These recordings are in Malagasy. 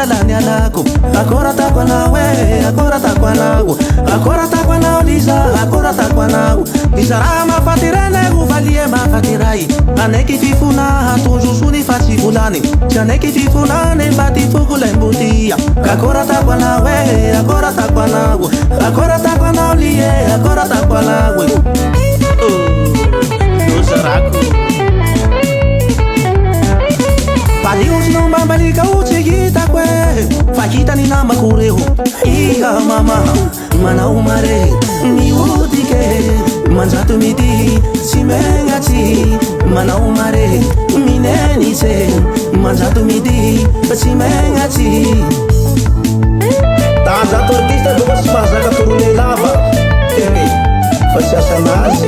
lalany alako. Akory atako anao akory atako anao. Akory atako anao Liza, akory atako anao. Liza raha mahafaty reny ho valie mahafaty ray. Anaiky fifona tonjosony fa tsy volany. Tsy anaiky fifonany mba ty foko lay mbotia. Akory atako anao akory atako anao. Akory atako anao lie akory atako anao. Dozarako Paliosino mambalika tsy hitako fa hitany namako reo. Iha mama manao mare miodike manjato midi tsy megnatsy. Manao mare minenitse manjato midi tsy megnatsy. Tanjato artista doko tsy mahazaka torone lava fa tsy asanazy.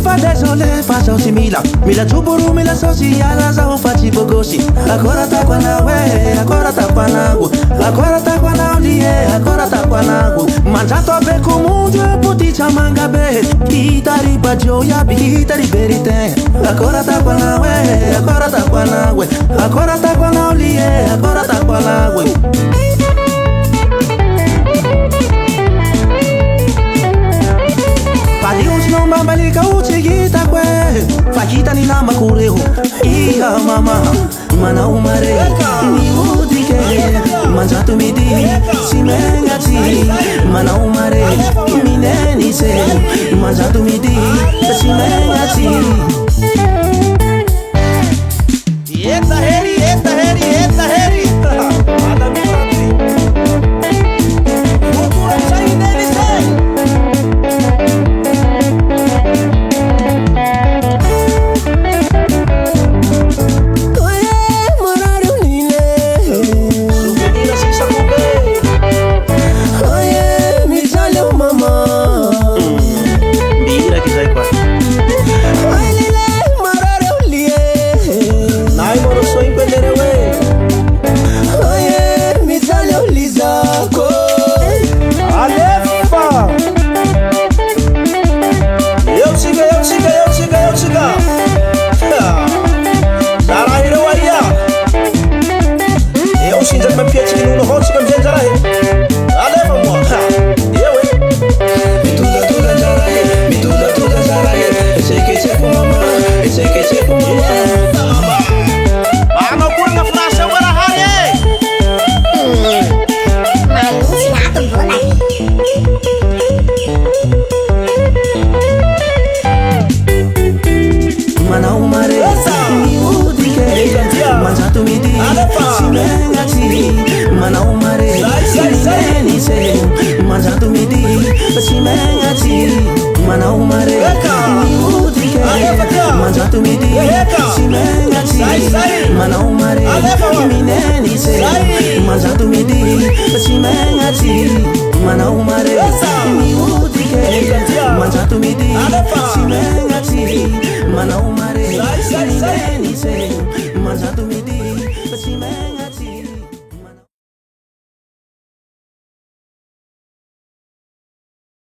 Fa désolé fa zaho tsy mila tsoboro mila sosiala zaho fa tsy bogosy. Akory atako anao akory atako anao. Akory atako anao lie akory atako anao. Manjato abeko monjo potitra manga be. Hitary badio iaby hitary verité. Akory atako anao akory atako anao. Akory atako anao lie akory atako anao. Paliosino mambalika tsy hitako fa hitany namako reo. Iha mama manao mare miodike manjato midi tsy megnatsy. Manao mare minenitse manjato midi tsy megnatsy. Eta heri eta heri eta heri. Manao mare miodike manjato midi tsy megnatsy. Manao mare minenitse manjato midi tsy megnatsy. Manao mare miodike manjato midi tsy megnatsy. Manao mare minenitse manjato